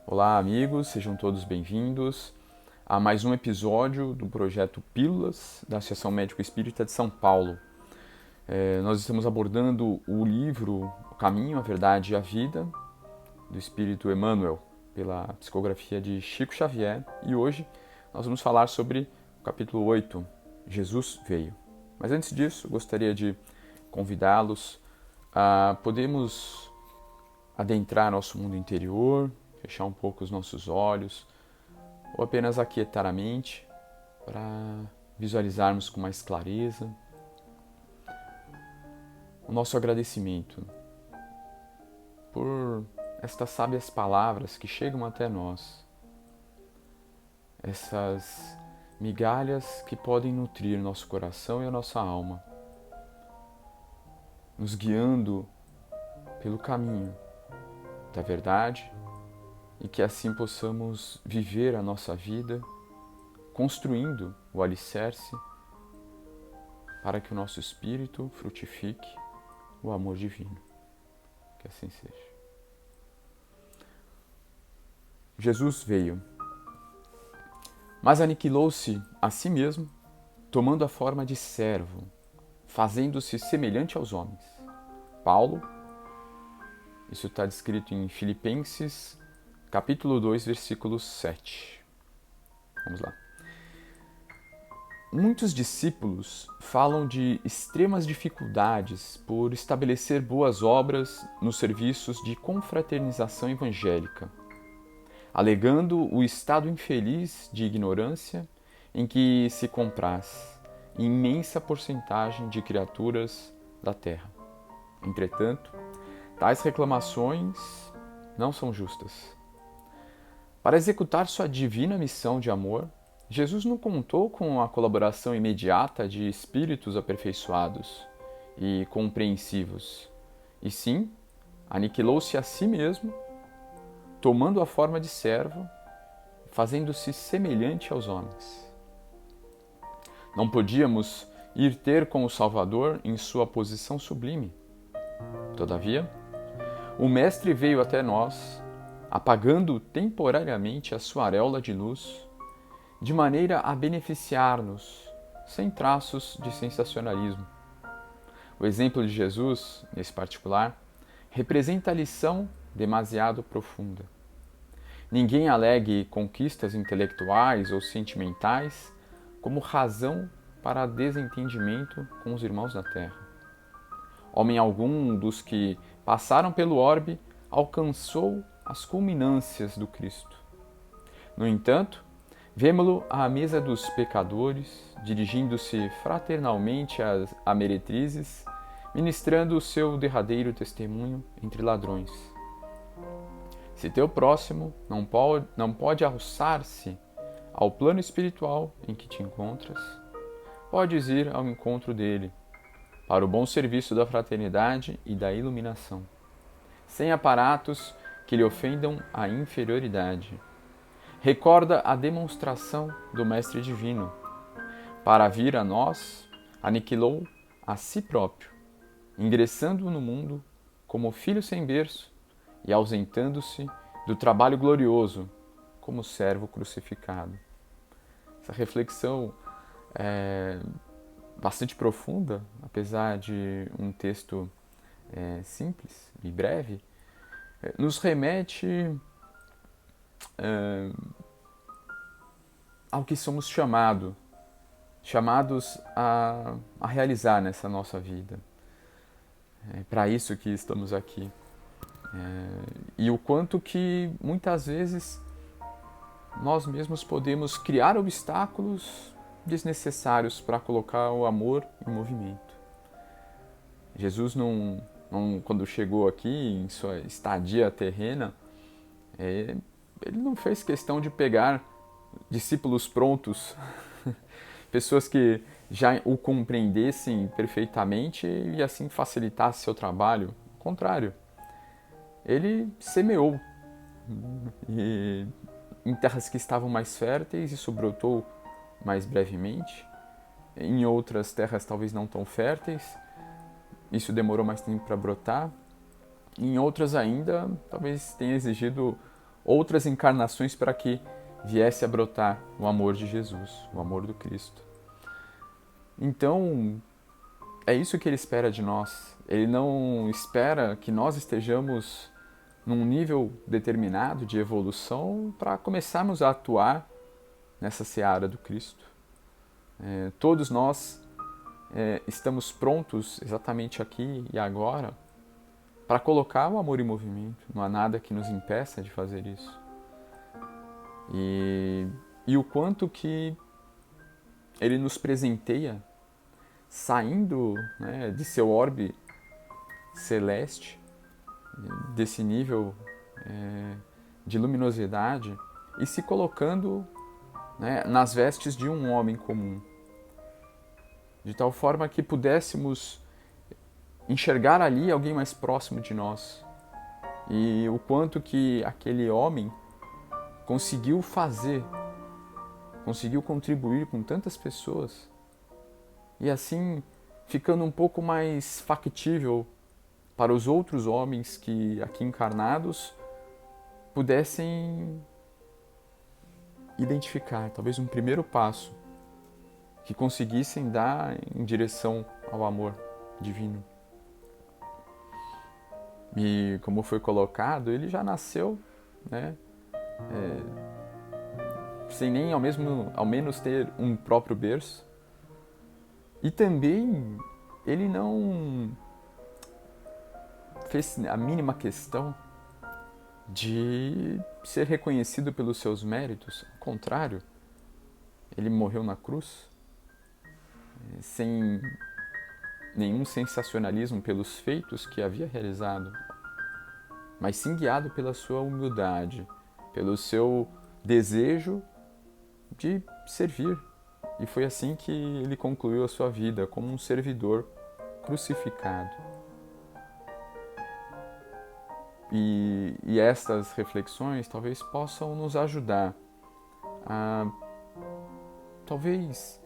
Olá, amigos, sejam todos bem-vindos a mais um episódio do projeto Pílulas da Associação Médico Espírita de São Paulo. Nós estamos abordando o livro O Caminho, a Verdade e a Vida, do Espírito Emmanuel, pela psicografia de Chico Xavier, e hoje nós vamos falar sobre o capítulo 8, Jesus Veio. Mas antes disso, gostaria de convidá-los a podermos adentrar nosso mundo interior, fechar um pouco os nossos olhos, ou apenas aquietar a mente para visualizarmos com mais clareza o nosso agradecimento por estas sábias palavras que chegam até nós, essas migalhas que podem nutrir nosso coração e a nossa alma, nos guiando pelo caminho da verdade, e que assim possamos viver a nossa vida construindo o alicerce para que o nosso espírito frutifique o amor divino. Que assim seja. Jesus veio, mas aniquilou-se a si mesmo, tomando a forma de servo, fazendo-se semelhante aos homens. Paulo, isso está descrito em Filipenses, capítulo 2, versículo 7. Vamos lá. Muitos discípulos falam de extremas dificuldades por estabelecer boas obras nos serviços de confraternização evangélica, alegando o estado infeliz de ignorância em que se compraz imensa porcentagem de criaturas da terra. Entretanto, tais reclamações não são justas. Para executar sua divina missão de amor, Jesus não contou com a colaboração imediata de espíritos aperfeiçoados e compreensivos, e sim, aniquilou-se a si mesmo, tomando a forma de servo, fazendo-se semelhante aos homens. Não podíamos ir ter com o Salvador em sua posição sublime. Todavia, o Mestre veio até nós, apagando temporariamente a sua auréola de luz, de maneira a beneficiar-nos, sem traços de sensacionalismo. O exemplo de Jesus, nesse particular, representa a lição demasiado profunda. Ninguém alegue conquistas intelectuais ou sentimentais como razão para desentendimento com os irmãos da terra. Homem algum dos que passaram pelo orbe alcançou as culminâncias do Cristo. No entanto, vemo-lo à mesa dos pecadores, dirigindo-se fraternalmente a meretrizes, ministrando o seu derradeiro testemunho entre ladrões. Se teu próximo não pode alçar-se ao plano espiritual em que te encontras, podes ir ao encontro dele, para o bom serviço da fraternidade e da iluminação, sem aparatos que lhe ofendam a inferioridade. Recorda a demonstração do Mestre Divino. Para vir a nós, aniquilou a si próprio, ingressando no mundo como filho sem berço e ausentando-se do trabalho glorioso como servo crucificado. Essa reflexão é bastante profunda, apesar de um texto simples e breve, nos remete ao que somos chamados a realizar nessa nossa vida. É para isso que estamos aqui. E o quanto que muitas vezes nós mesmos podemos criar obstáculos desnecessários para colocar o amor em movimento. Jesus quando chegou aqui em sua estadia terrena, ele não fez questão de pegar discípulos prontos, pessoas que já o compreendessem perfeitamente e assim facilitasse seu trabalho. Ao contrário, ele semeou em terras que estavam mais férteis, isso brotou mais brevemente. Em outras terras talvez não tão férteis, isso demorou mais tempo para brotar. Em outras ainda, talvez tenha exigido outras encarnações para que viesse a brotar o amor de Jesus, o amor do Cristo. Então, é isso que ele espera de nós. Ele não espera que nós estejamos num nível determinado de evolução para começarmos a atuar nessa seara do Cristo. Todos nós estamos prontos exatamente aqui e agora para colocar o amor em movimento. Não há nada que nos impeça de fazer isso. E o quanto que ele nos presenteia saindo, né, de seu orbe celeste, desse nível de luminosidade, e se colocando, né, nas vestes de um homem comum, de tal forma que pudéssemos enxergar ali alguém mais próximo de nós, e o quanto que aquele homem conseguiu fazer, conseguiu contribuir com tantas pessoas, e assim ficando um pouco mais factível para os outros homens que aqui encarnados pudessem identificar, talvez um primeiro passo, que conseguissem dar em direção ao amor divino. E como foi colocado, ele já nasceu, né, sem nem ao menos ter um próprio berço. E também ele não fez a mínima questão de ser reconhecido pelos seus méritos. Ao contrário, ele morreu na cruz sem nenhum sensacionalismo pelos feitos que havia realizado, mas sim guiado pela sua humildade, pelo seu desejo de servir. E foi assim que ele concluiu a sua vida, como um servidor crucificado. E estas reflexões talvez possam nos ajudar a talvez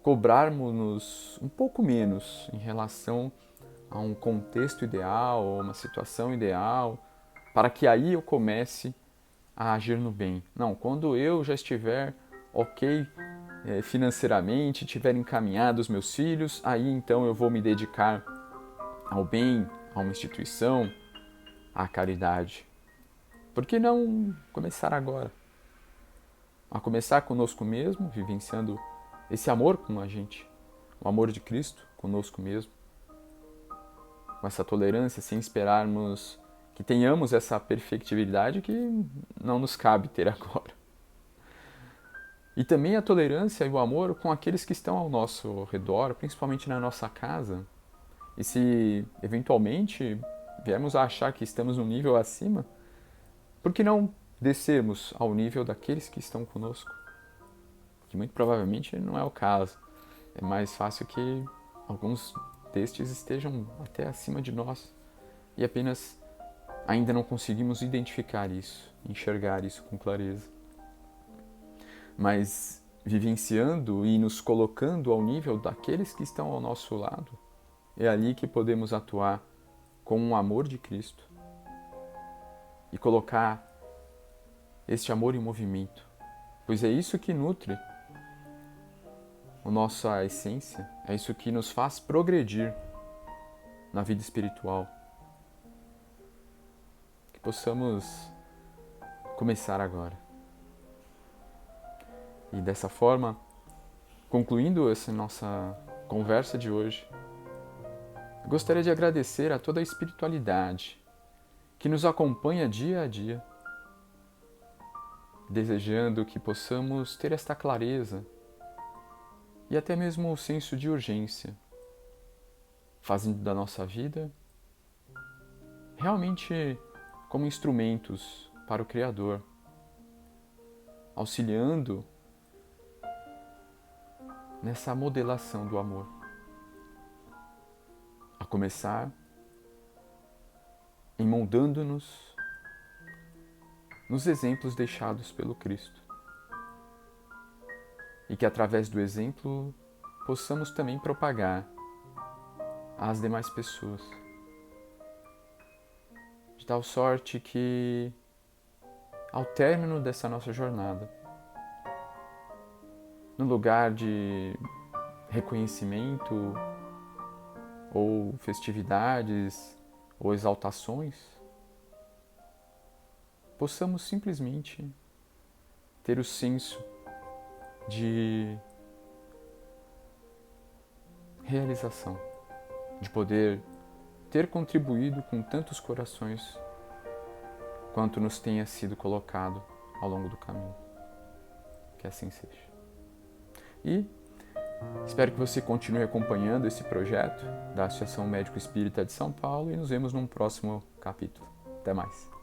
cobrarmos-nos um pouco menos em relação a um contexto ideal ou uma situação ideal, para que aí eu comece a agir no bem. Não, quando eu já estiver ok financeiramente, tiver encaminhado os meus filhos, aí então eu vou me dedicar ao bem, a uma instituição, à caridade. Por que não começar agora? A começar conosco mesmo, vivenciando esse amor com a gente, o amor de Cristo conosco mesmo, com essa tolerância, sem esperarmos que tenhamos essa perfectibilidade que não nos cabe ter agora. E também a tolerância e o amor com aqueles que estão ao nosso redor, principalmente na nossa casa. E se eventualmente viermos a achar que estamos num nível acima, por que não descermos ao nível daqueles que estão conosco? Que muito provavelmente não é o caso. É mais fácil que alguns destes estejam até acima de nós e apenas ainda não conseguimos identificar isso, enxergar isso com clareza. Mas vivenciando e nos colocando ao nível daqueles que estão ao nosso lado, é ali que podemos atuar com o amor de Cristo e colocar este amor em movimento, pois é isso que nutre a nossa essência, é isso que nos faz progredir na vida espiritual. Que possamos começar agora. E dessa forma, concluindo essa nossa conversa de hoje, eu gostaria de agradecer a toda a espiritualidade que nos acompanha dia a dia, desejando que possamos ter esta clareza e até mesmo o senso de urgência, fazendo da nossa vida realmente como instrumentos para o Criador, auxiliando nessa modelação do amor. A começar em moldando-nos nos exemplos deixados pelo Cristo. E que através do exemplo possamos também propagar às demais pessoas. De tal sorte que ao término dessa nossa jornada, no lugar de reconhecimento ou festividades ou exaltações, possamos simplesmente ter o senso de realização, de poder ter contribuído com tantos corações quanto nos tenha sido colocado ao longo do caminho. Que assim seja. E espero que você continue acompanhando esse projeto da Associação Médico Espírita de São Paulo e nos vemos num próximo capítulo. Até mais.